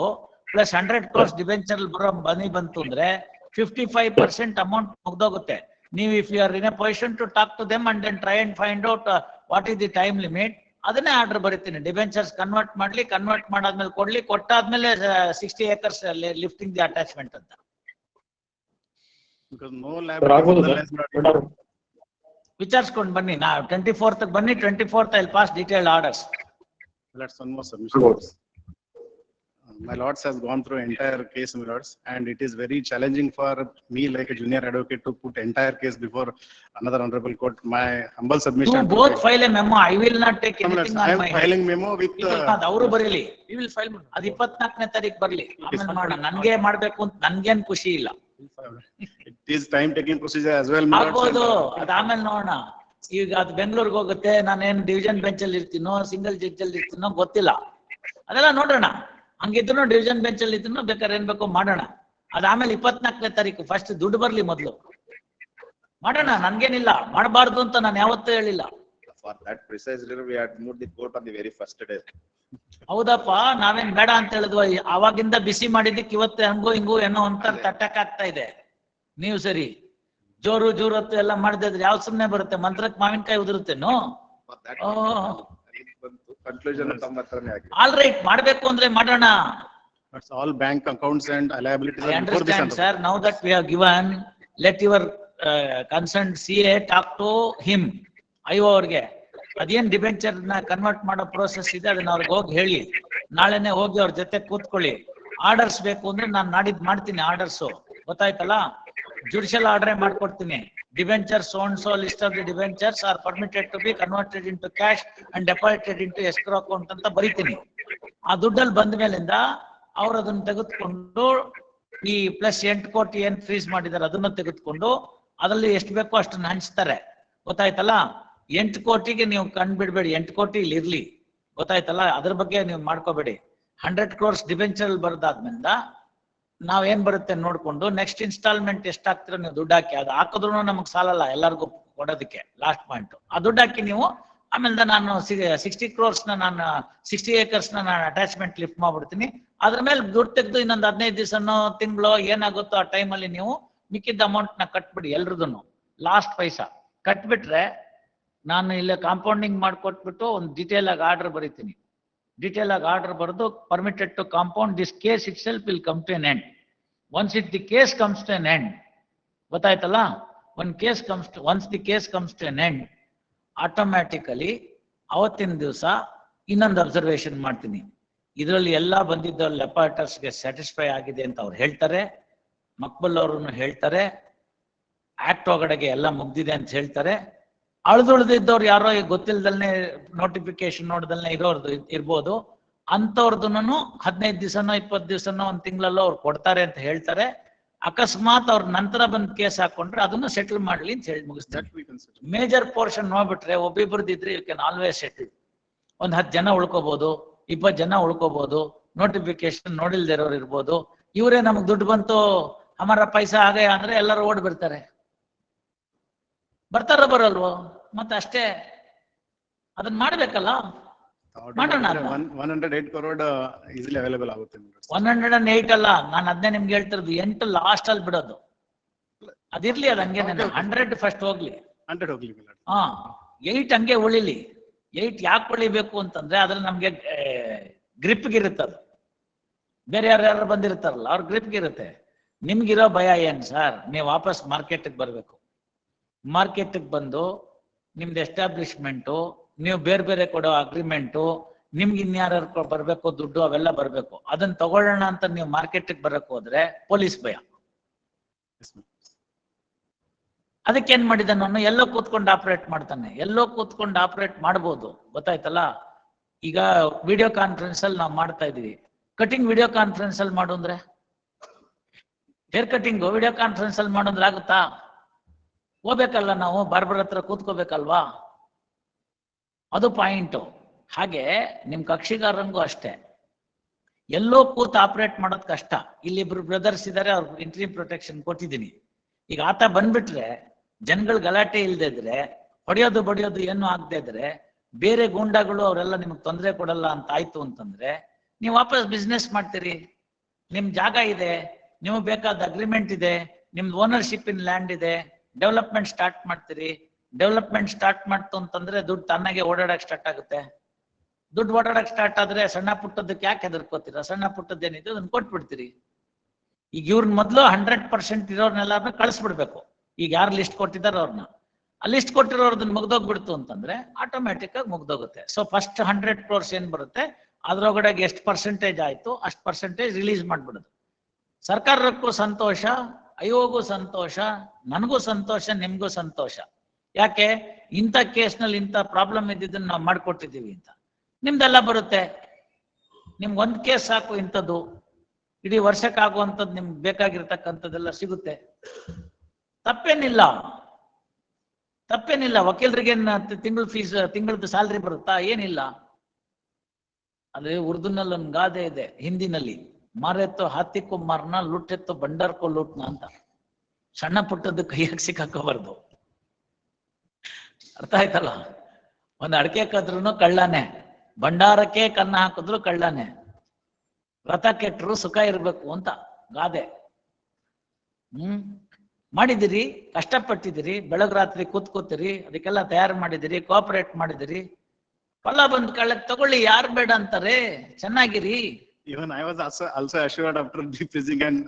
ಪ್ಲಸ್ 100 crores ಡಿಬೆಂಚರ್ ಬರೋ ಬಂತು ಅಂದ್ರೆ 55% ಅಮೌಂಟ್ ಮುಗ್ದೋಗುತ್ತೆ. ನೀವು if you are in a position to talk to them and then try and find out what is the time limit, ಅದನ್ನೇ order ಬರೀತೀನಿ. Debentures convert ಮಾಡಾದ್ಮೇಲೆ ಕೊಡ್ಲಿ, ಕೊಟ್ಟಾದ್ಮೇಲೆ 60 acres ಲಿಫ್ಟಿಂಗ್ ದಿ ಅಟ್ಯಾಚ್ಮೆಂಟ್ ಅಂತ. Because no ಸರ್ ಆಗ್ಬೋದು liability. Sir. ವಿಚಾರಿಸ್ಕೊಂಡು ಬನ್ನಿ. ನಾ 24th ಬನ್ನಿ. 24th I pass detailed orders. That's one more submission. My lords has gone through entire case, my lords, and it is very challenging for me like a junior advocate to put entire case before another honorable court. My humble submission. You both file a memo. I will not take anything I on am my filing memo with. ಅವರು ಬರೀಲಿ. We will file. ಅದು 24ನೇ ತಾರೀಕು ಬರ್ಲಿ, ಆಮೇಲೆ ಮಾಡೋಣ. ನನ್ಗೆ ಮಾಡ್ಬೇಕು ಅಂತ ನನ್ಗೇನ್ ಖುಷಿ ಇಲ್ಲ. It is time taking procedure as well, my lords. ಆಗ್ಬೋದು, ಅದ್ ಆಮೇಲೆ ನೋಡೋಣ. ಈಗ ಅದು ಬೆಂಗಳೂರಿಗೆ ಹೋಗುತ್ತೆ, ನಾನೇನ್ ಡಿವಿಷನ್ ಬೆಂಚ್ ಅಲ್ಲಿ ಇರ್ತೀನೋ ಸಿಂಗಲ್ ಜಡ್ಜ್ ಅಲ್ಲಿ ಇರ್ತೀನೋ ಗೊತ್ತಿಲ್ಲ. ಅದೆಲ್ಲ ನೋಡೋಣ. ಹಂಗಿದ್ರು ಡಿವಿಷನ್ ಬೆಂಚ್ ಅಲ್ಲಿ ಇದ್ರು ಬೇಕಾದ್ರೆ ಏನ್ ಬೇಕೋ ಮಾಡೋಣ. ಅದಾದ್ಮೇಲೆ 24ನೇ ತಾರೀಕು ಫಸ್ಟ್ ದುಡ್ಡು ಬರ್ಲಿ, ಮೊದ್ಲು ಮಾಡೋಣ. ನನ್ಗೇನಿಲ್ಲ, ಮಾಡಬಾರ್ದು ಅಂತ ನಾನು ಯಾವತ್ತೂ ಹೇಳಿಲ್ಲ. For that precisely, we had moved the court on the very first day. ಹೌದಪ್ಪ, ನಾವೇನ್ ಬೇಡ ಅಂತ ಹೇಳಿದ್ವ? ಅವಾಗಿಂದ ಬಿಸಿ ಮಾಡಿದ್ದಕ್ಕೆ ಇವತ್ತು ಹಂಗು ಹಿಂಗು ಏನೋ ಒಂಥರ ತಟ್ಟಕ್ ಆಗ್ತಾ ಇದೆ. ನೀವು ಸರಿ ಜೋರು ಜೋರತ್ತು ಎಲ್ಲ ಮಾಡದಿದ್ರೆ ಯಾವ ಸುಮ್ನೆ ಬರುತ್ತೆ? ಮಂತ್ರಕ್ ಮಾವಿನಕಾಯಿ ಉದುರುತ್ತೇನೋ? For that, conclusion ತಮ್ಮತ್ರನೇ ಆಗಿದೆ. ಆಲ್ ರೈಟ್, ಮಾಡ್ಬೇಕು ಅಂದ್ರೆ ಮಾಡೋಣ. That's all bank accounts and liabilities. I are before this understand, sir. Now that we have given, let your concerned CA talk to him. IO ಅವ್ರಿಗೆ ಅದೇನ್ ಡಿಬೆಂಚರ್ ನ convert ಮಾಡೋ process ಇದೆ ಅದನ್ನ ಅವ್ರಿಗೆ ಹೋಗಿ ಹೇಳಿ. ನಾಳೆನೆ ಹೋಗಿ ಅವ್ರ ಜೊತೆ ಕೂತ್ಕೊಳ್ಳಿ. ಆರ್ಡರ್ಸ್ ಬೇಕು ಅಂದ್ರೆ ನಾನು ನಾಡಿದ್ ಮಾಡ್ತೀನಿ ಆರ್ಡರ್ಸ್. ಗೊತ್ತಾಯ್ತಲ್ಲ? ಜುಡಿಷಿಯಲ್ ಆರ್ಡರ್ ಮಾಡ್ಕೊಡ್ತೀನಿ. Debentures so and so list of the debentures are permitted to be converted into cash and deposited into escrow account ಅಂತ ಬರೀತೀನಿ. ಆ ದುಡ್ಡಲ್ಲಿ ಬಂದ ಮೇಲಿಂದ ಅವ್ರು ಅದನ್ನ ತೆಗೆದುಕೊಂಡು ಈ ಪ್ಲಸ್ 8 ಕೋಟಿ ಏನ್ ಫ್ರೀಸ್ ಮಾಡಿದಾರೆ ಅದನ್ನ ತೆಗೆದುಕೊಂಡು ಅದರಲ್ಲಿ ಎಷ್ಟು ಬೇಕೋ ಅಷ್ಟನ್ನ ಹಂಚ್ತಾರೆ. ಗೊತ್ತಾಯ್ತಲ್ಲ? 8 ಕೋಟಿಗೆ ನೀವು ಕಂಡ್ಬಿಡ್ಬೇಡಿ, 8 ಕೋಟಿ ಇಲ್ಲಿ ಇರ್ಲಿ. ಗೊತ್ತಾಯ್ತಲ್ಲ? ಅದ್ರ ಬಗ್ಗೆ ನೀವು ಮಾಡ್ಕೋಬೇಡಿ. 100 crores ಡಿಬೆಂಚರ್ ಬರದಾದ್ಮೇಲೆ ನಾವೇನ್ ಬರುತ್ತೆ ನೋಡ್ಕೊಂಡು ನೆಕ್ಸ್ಟ್ ಇನ್ಸ್ಟಾಲ್ಮೆಂಟ್ ಎಷ್ಟಾಗ್ತಿರೋ ನೀವು ದುಡ್ಡು ಹಾಕಿ. ಅದು ಹಾಕಿದ್ರು ನಮಗ್ ಸಾಲಲ್ಲ ಎಲ್ಲರಿಗೂ ಕೊಡೋದಕ್ಕೆ. ಲಾಸ್ಟ್ ಪಾಯಿಂಟ್ ಆ ದುಡ್ಡು ಹಾಕಿ ನೀವು. ಆಮೇಲೆ ನಾನು 60 crores ನಾನು 60 acres ನಾನು ಅಟ್ಯಾಚ್ಮೆಂಟ್ ಲಿಫ್ಟ್ ಮಾಡ್ಬಿಡ್ತೀನಿ. ಅದ್ರ ಮೇಲೆ ದುಡ್ಡು ತೆಗೆದು ಇನ್ನೊಂದು 15 ದಿವಸನೋ ತಿಂಗಳು ಏನಾಗುತ್ತೋ ಆ ಟೈಮಲ್ಲಿ ನೀವು ಮಿಕ್ಕಿದ್ದ ಅಮೌಂಟ್ ನ ಕಟ್ಬಿಡಿ. ಎಲ್ರದನ್ನು ಲಾಸ್ಟ್ ಪೈಸಾ ಕಟ್ಬಿಟ್ರೆ ನಾನು ಇಲ್ಲೇ ಕಾಂಪೌಂಡಿಂಗ್ ಮಾಡ್ಕೊಟ್ಬಿಟ್ಟು ಒಂದು ಡೀಟೇಲ್ ಆಗಿ ಆರ್ಡರ್ ಬರೀತೀನಿ. ಡೀಟೇಲ್ ಆಗಿ ಆರ್ಡರ್ ಬರೆದು permitted to compound this case itself will come to an end. Once the case comes to an end, ಗೊತ್ತಾಯ್ತಲ್ಲ? Once the case comes to an end, automatically ಅವತ್ತಿನ ದಿವಸ ಇನ್ನೊಂದು observation ಮಾಡ್ತೀನಿ. ಇದರಲ್ಲಿ ಎಲ್ಲ ಬಂದಿದ್ದ ಲೆಪಾರ್ಟರ್ಸ್ಗೆ ಸ್ಯಾಟಿಸ್ಫೈ ಆಗಿದೆ ಅಂತ ಅವ್ರು ಹೇಳ್ತಾರೆ. ಮಕ್ಬಲ್ ಅವ್ರನ್ನು ಹೇಳ್ತಾರೆ. ಆಕ್ಟ್ ಒಳಗಡೆಗೆ ಎಲ್ಲ ಮುಗ್ದಿದೆ ಅಂತ ಹೇಳ್ತಾರೆ. ಅಳ್ದುಳ್ದಿದ್ದವ್ರು ಯಾರೋ ಗೊತ್ತಿಲ್ದಲ್ನೇ ನೋಟಿಫಿಕೇಶನ್ ನೋಡ್ದಲ್ನೇ ಇರೋರ್ದು ಇರ್ಬೋದು. ಅಂತವ್ರದನ್ನು 15 ದಿವಸನೋ 20 ದಿವಸನೋ ಒಂದ್ ತಿಂಗಳಲ್ಲೋ ಅವ್ರು ಕೊಡ್ತಾರೆ ಅಂತ ಹೇಳ್ತಾರೆ. ಅಕಸ್ಮಾತ್ ಅವ್ರ ನಂತರ ಬಂದ್ ಕೇಸ್ ಹಾಕೊಂಡ್ರೆ ಅದನ್ನ ಸೆಟಲ್ ಮಾಡ್ಲಿ ಅಂತ ಹೇಳಿ ಮುಗಿಸ್ತಾರೆ. ಮೇಜರ್ ಪೋರ್ಷನ್ ನೋಡ್ಬಿಟ್ರೆ ಒಬ್ಬಿಬ್ರದಿದ್ರೆ ಯು ಕ್ಯಾನ್ ಆಲ್ವೇಸ್ ಸೆಟಲ್. ಒಂದ್ 10 ಜನ ಉಳ್ಕೋಬಹುದು, 20 ಜನ ಉಳ್ಕೋಬಹುದು. ನೋಟಿಫಿಕೇಶನ್ ನೋಡಿಲ್ದೇ ಇರೋರು ಇರ್ಬೋದು. ಇವರೇ ನಮಗ್ ದುಡ್ಡು ಬಂತು ಹಮಾರ ಪೈಸಾ ಹಾಗೆ ಅಂದ್ರೆ ಎಲ್ಲರೂ ಓಡ್ ಬಿಡ್ತಾರೆ. ಬರ್ತಾರ ಬರಲ್ವೋ? ಮತ್ತೆ ಅಷ್ಟೇ. ಅದನ್ನ ಮಾಡ್ಬೇಕಲ್ಲ, ಮಾಡೋಣ. 108 crore easily available ಆಗುತ್ತೆ. 108 ಅಲ್ಲ, ನಾನು ಅದನ್ನೇ ನಿಮ್ಗೆ ಹೇಳ್ತಿರೋದು. 8 ಲಾಸ್ಟ್ ಅಲ್ಲಿ ಬಿಡೋದು. ಅದಿರ್ಲಿ, ಅದ್ ಹಂಗೆ 100 ಫಸ್ಟ್ ಹೋಗ್ಲಿ. 100 ಹೋಗ್ಲಿ. 8 ಹಂಗೆ ಉಳಿಲಿ. 8 ಯಾಕೆ ಉಳಿಬೇಕು ಅಂತಂದ್ರೆ ಅದ್ರಲ್ಲಿ ನಮ್ಗೆ ಗ್ರಿಪ್ಗಿರುತ್ತೆ. ಅದು ಬೇರೆ ಯಾರು ಬಂದಿರ್ತಾರಲ್ಲ ಅವ್ರ ಗ್ರಿಪ್ಗಿರುತ್ತೆ. ನಿಮ್ಗಿರೋ ಭಯ ಏನ್ ಸರ್? ನೀವು ವಾಪಸ್ ಮಾರ್ಕೆಟ್ಗೆ ಬರ್ಬೇಕು. ಮಾರ್ಕೆಟ್ಗೆ ಬಂದು ನಿಮ್ದು ಎಸ್ಟಾಬ್ಲಿಷ್ಮೆಂಟು, ನೀವು ಬೇರೆ ಬೇರೆ ಕೊಡೋ ಅಗ್ರಿಮೆಂಟು, ನಿಮ್ಗೆ ಇನ್ಯಾರು ಬರ್ಬೇಕು ದುಡ್ಡು, ಅವೆಲ್ಲ ಬರ್ಬೇಕು. ಅದನ್ನ ತಗೊಳ್ಳೋಣ ಅಂತ ನೀವು ಮಾರ್ಕೆಟ್ಗೆ ಬರಕ್ ಹೋದ್ರೆ ಪೊಲೀಸ್ ಭಯ. ಅದಕ್ಕೆ ಏನ್ ಮಾಡಿದ ನಾನು, ಎಲ್ಲೋ ಕೂತ್ಕೊಂಡು ಆಪರೇಟ್ ಮಾಡ್ತಾನೆ. ಎಲ್ಲೋ ಕೂತ್ಕೊಂಡು ಆಪರೇಟ್ ಮಾಡ್ಬೋದು. ಗೊತ್ತಾಯ್ತಲ್ಲ? ಈಗ ವಿಡಿಯೋ ಕಾನ್ಫರೆನ್ಸ್ ಅಲ್ಲಿ ನಾವು ಮಾಡ್ತಾ ಇದೀವಿ. ಕಟಿಂಗ್ ವಿಡಿಯೋ ಕಾನ್ಫರೆನ್ಸ್ ಅಲ್ಲಿ ಮಾಡು ಅಂದ್ರೆ, ಹೇರ್ ಕಟಿಂಗ್ ವಿಡಿಯೋ ಕಾನ್ಫರೆನ್ಸ್ ಅಲ್ಲಿ ಮಾಡೋದ್ರೆ ಆಗುತ್ತಾ? ಹೋಗ್ಬೇಕಲ್ಲ, ನಾವು ಬಾರ್ಬರ್ ಹತ್ರ ಕೂತ್ಕೋಬೇಕಲ್ವಾ? ಅದು ಪಾಯಿಂಟು. ಹಾಗೆ ನಿಮ್ ಕಕ್ಷಿಗಾರರಂಗೂ ಅಷ್ಟೇ. ಎಲ್ಲೋ ಕೂತ್ ಆಪರೇಟ್ ಮಾಡೋದ್ ಕಷ್ಟ. ಇಲ್ಲಿ ಇಬ್ರು ಬ್ರದರ್ಸ್ ಇದಾರೆ, ಅವ್ರಿಗೆ ಇಂಟ್ರೀಮ್ ಪ್ರೊಟೆಕ್ಷನ್ ಕೊಟ್ಟಿದ್ದೀನಿ. ಈಗ ಆತ ಬಂದ್ಬಿಟ್ರೆ ಜನಗಳು ಗಲಾಟೆ ಇಲ್ದೇ ಇದ್ರೆ, ಹೊಡೆಯೋದು ಬಡಿಯೋದು ಏನು ಆಗದೆ ಇದ್ರೆ, ಬೇರೆ ಗೂಂಡಾಗಳು ಅವರೆಲ್ಲ ನಿಮ್ಗೆ ತೊಂದರೆ ಕೊಡಲ್ಲ ಅಂತ ಆಯ್ತು ಅಂತಂದ್ರೆ ನೀವು ವಾಪಸ್ ಬಿಸ್ನೆಸ್ ಮಾಡ್ತೀರಿ. ನಿಮ್ ಜಾಗ ಇದೆ, ನಿಮ್ಗೆ ಬೇಕಾದ ಅಗ್ರಿಮೆಂಟ್ ಇದೆ, ನಿಮ್ದು ಓನರ್ಶಿಪ್ ಇನ್ ಲ್ಯಾಂಡ್ ಇದೆ, ಡೆವಲಪ್ಮೆಂಟ್ ಸ್ಟಾರ್ಟ್ ಮಾಡ್ತೀರಿ. ಡೆವಲಪ್ಮೆಂಟ್ ಸ್ಟಾರ್ಟ್ ಮಾಡ್ತು ಅಂತಂದ್ರೆ ದುಡ್ಡು ತನ್ನಾಗೆ ಓಡಾಡಕ್ ಸ್ಟಾರ್ಟ್ ಆಗುತ್ತೆ. ದುಡ್ಡು ಓಡಾಡಕ್ ಸ್ಟಾರ್ಟ್ ಆದ್ರೆ ಸಣ್ಣ ಪುಟ್ಟದಕ್ಕೆ ಯಾಕೆ ಹೆದರ್ಕೋತೀರಾ? ಸಣ್ಣ ಪುಟ್ಟದ್ದೇನಿದೆ ಅದನ್ನ ಕೊಟ್ಬಿಡ್ತೀರಿ. ಈಗ ಇವ್ರನ್ನ ಮೊದಲು 100% ಇರೋರ್ನೆಲ್ಲ ಕಳಿಸ್ಬಿಡ್ಬೇಕು. ಈಗ ಯಾರು ಲಿಸ್ಟ್ ಕೊಟ್ಟಿದಾರೋ ಅವ್ರನ್ನ, ಆ ಲಿಸ್ಟ್ ಕೊಟ್ಟಿರೋರ್ದನ್ನ ಮುಗ್ದೋಗ್ಬಿಡ್ತು ಅಂತಂದ್ರೆ ಆಟೋಮ್ಯಾಟಿಕ್ ಆಗಿ ಮುಗ್ದೋಗುತ್ತೆ. ಸೊ ಫಸ್ಟ್ 100 crores ಏನ್ ಬರುತ್ತೆ ಅದ್ರೊಳಗಡೆ ಎಷ್ಟು ಪರ್ಸೆಂಟೇಜ್ ಆಯ್ತು ಅಷ್ಟು ಪರ್ಸೆಂಟೇಜ್ ರಿಲೀಸ್ ಮಾಡ್ಬಿಡುದು. ಸರ್ಕಾರಕ್ಕೂ ಸಂತೋಷ, ಐಒಗೂ ಸಂತೋಷ, ನನಗೂ ಸಂತೋಷ, ನಿಮ್ಗೂ ಸಂತೋಷ. ಯಾಕೆ? ಇಂಥ ಕೇಸ್ನಲ್ಲಿ ಇಂಥ ಪ್ರಾಬ್ಲಮ್ ಇದ್ದಿದ್ದನ್ನ ನಾವು ಮಾಡ್ಕೊಟ್ಟಿದ್ದೀವಿ ಅಂತ. ನಿಮ್ದೆಲ್ಲ ಬರುತ್ತೆ. ನಿಮ್ಗೆ ಒಂದ್ ಕೇಸ್ ಸಾಕು, ಇಂಥದ್ದು ಇಡೀ ವರ್ಷಕ್ಕಾಗುವಂಥದ್ದು ನಿಮ್ಗೆ ಬೇಕಾಗಿರ್ತಕ್ಕಂಥದ್ದೆಲ್ಲ ಸಿಗುತ್ತೆ. ತಪ್ಪೇನಿಲ್ಲ, ತಪ್ಪೇನಿಲ್ಲ. ವಕೀಲರಿಗೆ ತಿಂಗಳ ಫೀಸ್, ತಿಂಗಳದ್ದು ಸ್ಯಾಲ್ರಿ ಬರುತ್ತಾ? ಏನಿಲ್ಲ. ಅದೇ ಉರ್ದುನಲ್ಲಿ ಒಂದು ಗಾದೆ ಇದೆ, ಹಿಂದಿನಲ್ಲಿ, ಮಾರೆತ್ತೋ ಹಾತಿಕ್ಕೋ ಮಾರ್ನ, ಲುಟ್ಟೆತ್ತೋ ಬಂಡಾರ್ಕೋ ಲೂಟ್ನ ಅಂತ. ಸಣ್ಣ ಪುಟ್ಟದ್ದು ಕೈಯಾಗಿ ಸಿಕ್ಕಾಕೋಬಾರ್ದು. ಅರ್ಥ ಆಯ್ತಲ್ಲ? ಒಂದ್ ಅಡಕೆ ಕದ್ರೂ ಕಳ್ಳಾನೆ, ಭಂಡಾರಕ್ಕೆ ಕನ್ನ ಹಾಕಿದ್ರು ಕಳ್ಳಾನೆ. ರಥ ಕೆಟ್ಟರು ಸುಖ ಇರ್ಬೇಕು ಅಂತ ಗಾದೆ. ಮಾಡಿದಿರಿ, ಕಷ್ಟಪಟ್ಟಿದ್ದೀರಿ, ಬೆಳಗ್ ರಾತ್ರಿ ಕೂತ್ಕೋತೀರಿ, ಅದಕ್ಕೆಲ್ಲ ತಯಾರು ಮಾಡಿದಿರಿ, ಕೋಆಪರೇಟ್ ಮಾಡಿದಿರಿ. ಫಲ ಬಂದ್ ಕಳ್ಳಕ್ ತಗೊಳ್ಳಿ, ಯಾರು ಬೇಡ ಅಂತಾರೆ. ಚೆನ್ನಾಗಿರಿ. Even I was also assured after defreezing and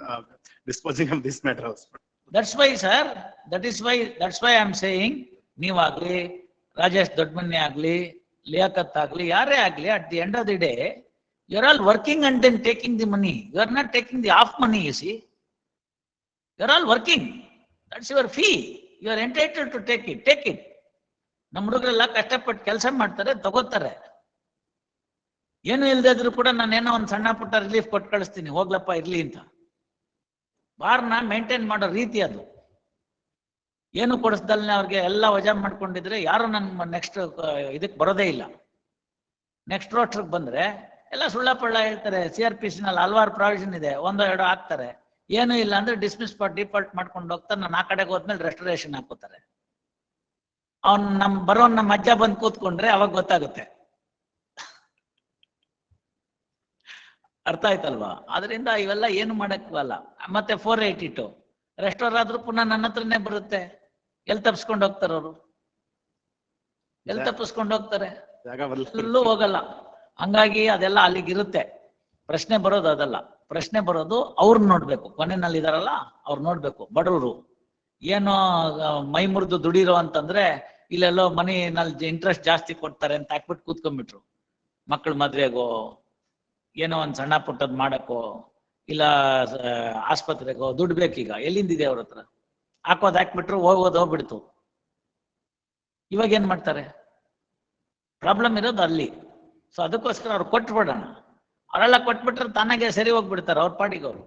disposing of this matter also. That's why, sir. That's why I'm saying, ನೀವಾಗ್ಲಿ, Rajesh Doddamani ಆಗ್ಲಿ, ಲಿಯಾಕತ್ ಆಗ್ಲಿ, ಯಾರೇ ಆಗ್ಲಿ, at the end of the day, you're all working and then taking the money. You are not taking the half money, you see. You're all working. That's your fee. You are entitled to take it. Take it. ನಮ್ಮ ಹುಡುಗರೆಲ್ಲ ಕಷ್ಟಪಟ್ಟು ಕೆಲಸ ಮಾಡ್ತಾರೆ, ತಗೋತಾರೆ. ಏನು ಇಲ್ದೇ ಇದ್ರು ಕೂಡ ನಾನೇನೋ ಒಂದ್ ಸಣ್ಣ ಪುಟ್ಟ ರಿಲೀಫ್ ಕೊಟ್ಟು ಕಳಿಸ್ತೀನಿ, ಹೋಗ್ಲಪ್ಪ ಇರ್ಲಿ ಅಂತ. ಬಾರ್ನ ಮೇಂಟೈನ್ ಮಾಡೋ ರೀತಿ ಅದು. ಏನು ಕೊಡಿಸ್ದಲ್ನೇ ಅವ್ರಿಗೆ ಎಲ್ಲ ವಜಾ ಮಾಡ್ಕೊಂಡಿದ್ರೆ ಯಾರು ನನ್ ನೆಕ್ಸ್ಟ್ ಇದಕ್ ಬರೋದೇ ಇಲ್ಲ. ನೆಕ್ಸ್ಟ್ ರೋಸ್ಟರ್ಗೆ ಬಂದ್ರೆ ಎಲ್ಲ ಸುಳ್ಳ ಪಳ್ಳ ಹೇಳ್ತಾರೆ. CRPC ನಲ್ಲಿ ಹಲವಾರು ಪ್ರಾವಿಷನ್ ಇದೆ, ಒಂದೋ ಎರಡೋ ಹಾಕ್ತಾರೆ. ಏನು ಇಲ್ಲ ಅಂದ್ರೆ ಡಿಸ್ಮಿಸ್ ಡಿಫಾಲ್ಟ್ ಮಾಡ್ಕೊಂಡು ಹೋಗ್ತಾರೆ. ನಾನು ಆ ಕಡೆಗೆ ಹೋದ್ಮೇಲೆ ರೆಸ್ಟೋರೇಷನ್ ಹಾಕೋತಾರೆ. ಅವ್ನ್ ನಮ್ಮ ಅಜ್ಜ ಬಂದು ಕೂತ್ಕೊಂಡ್ರೆ ಅವಾಗ ಗೊತ್ತಾಗುತ್ತೆ. ಅರ್ಥ ಆಯ್ತಲ್ವಾ? ಅದರಿಂದ ಇವೆಲ್ಲ ಏನು ಮಾಡಕ್ವಲ್ಲ. ಮತ್ತೆ 482 ರೆಸ್ಟೋರ್ ಆದ್ರೂ ಪುನಃ ನನ್ನ ಹತ್ರನೇ ಬರುತ್ತೆ. ಎಲ್ಲಿ ತಪ್ಪಿಸ್ಕೊಂಡು ಹೋಗ್ತಾರೆ ಅವರು? ಎಲ್ಲಿ ತಪ್ಪಿಸ್ಕೊಂಡು ಹೋಗ್ತಾರೆ? ಎಲ್ಲೂ ಹೋಗಲ್ಲ. ಹಂಗಾಗಿ ಅದೆಲ್ಲ ಅಲ್ಲಿಗಿರುತ್ತೆ. ಪ್ರಶ್ನೆ ಬರೋದು ಅದಲ್ಲ. ಪ್ರಶ್ನೆ ಬರೋದು ಅವ್ರನ್ನ ನೋಡ್ಬೇಕು. ಕೊನೆಯಲ್ಲಿ ಇದಾರಲ್ಲ ಅವ್ರು ನೋಡ್ಬೇಕು. ಬಡವರು ಏನೋ ಮೈ ಮುರಿದು ದುಡಿರೋ ಅಂತಂದ್ರೆ ಇಲ್ಲೆಲ್ಲೋ ಮನಿನಲ್ಲಿ ಇಂಟ್ರೆಸ್ಟ್ ಜಾಸ್ತಿ ಕೊಡ್ತಾರೆ ಅಂತ ಹಾಕ್ಬಿಟ್ಟು ಕೂತ್ಕೊಂಡ್ಬಿಟ್ರು. ಮಕ್ಕಳ ಮದ್ವೆಗೋ, ಏನೋ ಒಂದ್ ಸಣ್ಣ ಪುಟ್ಟದ್ ಮಾಡಕ್ಕೋ, ಇಲ್ಲ ಆಸ್ಪತ್ರೆಗೋ ದುಡ್ಡು ಬೇಕೀಗ. ಎಲ್ಲಿಂದಿದೆ ಅವ್ರ ಹತ್ರ? ಹಾಕ್ಬಿಟ್ರು, ಹೋಗ್ಬಿಡ್ತು. ಇವಾಗ ಏನ್ ಮಾಡ್ತಾರೆ? ಪ್ರಾಬ್ಲಮ್ ಇರೋದು ಅಲ್ಲಿ. ಸೊ ಅದಕ್ಕೋಸ್ಕರ ಅವ್ರು ಕೊಟ್ಬಿಡೋಣ. ಅವರೆಲ್ಲ ಕೊಟ್ಬಿಟ್ರೆ ತಾನಾಗೆ ಸರಿ ಹೋಗ್ಬಿಡ್ತಾರೆ ಅವ್ರ ಪಾಡಿಗೆ ಅವರು.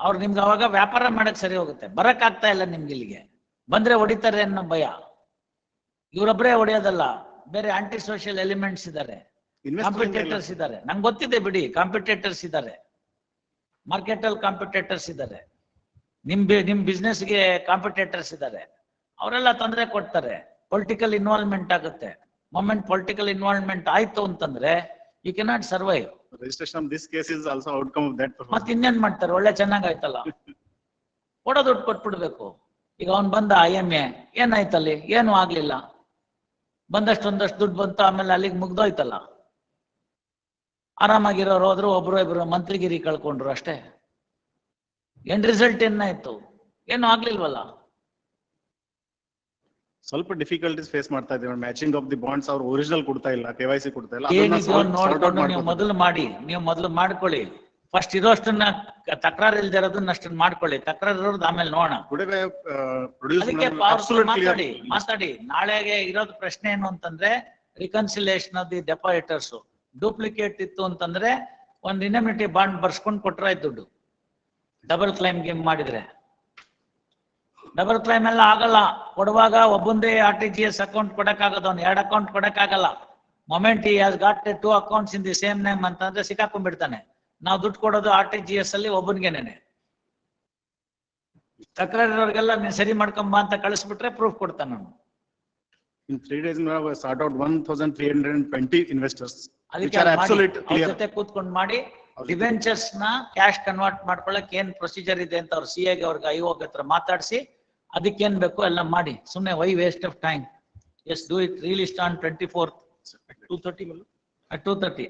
ಅವ್ರು ನಿಮ್ಗೆ ಅವಾಗ ವ್ಯಾಪಾರ ಮಾಡಕ್ ಸರಿ ಹೋಗುತ್ತೆ. ಬರಕ್ ಆಗ್ತಾ ಇಲ್ಲ ನಿಮ್ಗೆ ಇಲ್ಲಿಗೆ. ಬಂದ್ರೆ ಹೊಡಿತಾರೆ ಅನ್ನೋ ಭಯ. ಇವರೊಬ್ಬರೇ ಹೊಡೆಯೋದಲ್ಲ, ಬೇರೆ ಆಂಟಿ ಸೋಷಿಯಲ್ ಎಲಿಮೆಂಟ್ಸ್ ಇದ್ದಾರೆ, ಕಾಂಪಿಟೇಟರ್ಸ್ ಇದ್ದಾರೆ. ನಂಗೆ ಗೊತ್ತಿದೆ ಬಿಡಿ, ಕಾಂಪಿಟೇಟರ್ಸ್ ಇದ್ದಾರೆ, ಮಾರ್ಕೆಟ್ ಅಲ್ಲಿ ಕಾಂಪಿಟೇಟರ್ಸ್ ಇದ್ದಾರೆ, ನಿಮ್ ಬಿಸ್ನೆಸ್ಗೆ ಕಾಂಪಿಟೇಟರ್ಸ್ ಇದ್ದಾರೆ. ಅವರೆಲ್ಲ ತೊಂದರೆ ಕೊಡ್ತಾರೆ. ಪೊಲಿಟಿಕಲ್ ಇನ್ವಾಲ್ವ್ಮೆಂಟ್ ಆಗುತ್ತೆ. ಮೊಮೆಂಟ್ ಪೊಲಿಟಿಕಲ್ ಇನ್ವಾಲ್ವ್ಮೆಂಟ್ ಆಯ್ತು ಅಂತಂದ್ರೆ you cannot survive. Registration of this case is also outcome of that. ಮತ್ತೆ ಇನ್ನೇನ್ ಮಾಡ್ತಾರೆ? ಒಳ್ಳೆ ಚೆನ್ನಾಗಾಯ್ತಲ್ಲ, ಕೊಡೋ ದುಡ್ಡು ಕೊಟ್ಬಿಡ್ಬೇಕು. ಈಗ ಅವ್ನ್ ಬಂದ IMA, ಏನಾಯ್ತಲ್ಲಿ? ಏನು ಆಗ್ಲಿಲ್ಲ. ಒಂದಷ್ಟು ದುಡ್ಡು ಬಂತು, ಆಮೇಲೆ ಅಲ್ಲಿಗೆ ಮುಗ್ದೋಯ್ತಲ್ಲ. ಆರಾಮಾಗಿರೋರು ಹೋದ್ರು, ಒಬ್ರು ಇಬ್ರು ಮಂತ್ರಿಗಿರಿ ಕಳ್ಕೊಂಡ್ರು ಅಷ್ಟೇ. ಏನ್ ರಿಸಲ್ಟ್ ಏನಾಯ್ತು? ಏನು ಆಗ್ಲಿಲ್ವಲ್ಲ. ಸ್ವಲ್ಪ ಡಿಫಿಕಲ್ಟೀಸ್ ಫೇಸ್ ಮಾಡ್ತಾ ಇದ್ದೀವಿ. ಮ್ಯಾಚಿಂಗ್ ಆಫ್ ದಿ ಬಾಂಡ್ಸ್ ಅವ್ರು ಒರಿಜಿನಲ್ ಕೊಡ್ತಾ ಇಲ್ಲ, KYC ಕೊಡ್ತಾ ಇಲ್ಲ. ಏನಿದೆಯೋ ನೋಡ್ಕೊಂಡು ನೀವು ಮೊದಲು ಮಾಡ್ಕೊಳ್ಳಿ. ಫಸ್ಟ್ ಇರೋಷ್ಟನ್ನ ತಕರಾರು ಇಲ್ದೇ ಇರೋದನ್ನ ಅಷ್ಟನ್ನ ಮಾಡ್ಕೊಳ್ಳಿ. ತಕರಾರು ಇರೋದು ಆಮೇಲೆ ನೋಡೋಣ. ಅದಕ್ಕೆ ಮಾತಾಡಿ. ನಾಳೆಗೆ ಇರೋದು ಪ್ರಶ್ನೆ ಏನು ಅಂತಂದ್ರೆ reconciliation of the depositors. Duplicate ಇತ್ತು ಅಂತಂದ್ರೆ ಒಂದ್ ಇನ್ಎಮಿನಿಟಿ ಬಾಂಡ್ ಬರ್ಸ್ಕೊಂಡು ಕೊಟ್ರಾಯ್ತು ದುಡ್ಡು. ಡಬಲ್ ಕ್ಲೈಮ್ ಗೇಮ್ ಮಾಡಿದ್ರೆ ಡಬಲ್ ಕ್ಲೈಮ್ ಎಲ್ಲ ಆಗಲ್ಲ. ಕೊಡುವಾಗ ಒಬ್ಬಂದೇ RTGS ಅಕೌಂಟ್ ಕೊಡಕ್ಕಾಗದ, ಅವ್ನು 2 ಅಕೌಂಟ್ ಕೊಡಕ್ಕಾಗಲ್ಲ. Moment he has got 2 accounts in the same name ಅಂತಂದ್ರೆ ಸಿಕ್ಕಾಕೊಂಡ್ಬಿಡ್ತಾನೆ. ನಾವು ದುಡ್ಡು ಕೊಡೋದು RTGS ಅಲ್ಲಿ ಒಬ್ಬನಿಗೇನೆ. ತಕರಾರಿರೋರ್ಗೆಲ್ಲ ನೀನ್ ಸರಿ ಮಾಡ್ಕೊಂಬ ಅಂತ ಕಳಿಸ್ಬಿಟ್ರೆ ಪ್ರೂಫ್ ಕೊಡ್ತಾನೆ ನಾನು. In 3 days we have sought out 1320 investors. ಅದಕ್ಕೆ ಜೊತೆ ಕೂತ್ಕೊಂಡು ಮಾಡಿ ಡಿವೆಂಚರ್ಸ್ ನ ಕ್ಯಾಶ್ ಕನ್ವರ್ಟ್ ಮಾಡ್ಕೊಳಕ್ ಏನ್ ಪ್ರೊಸೀಜರ್ ಇದೆ ಅಂತ ಅವ್ರ CA ಗೆ ಅವ್ರಿಗೆ IO ಹತ್ರ ಮಾತಾಡಿಸಿ ಅದಕ್ಕೇನ್ ಬೇಕು ಎಲ್ಲ ಮಾಡಿ. ಸುಮ್ನೆ why waste of time. Yes do it relist on 24th 2:30. at 2:30.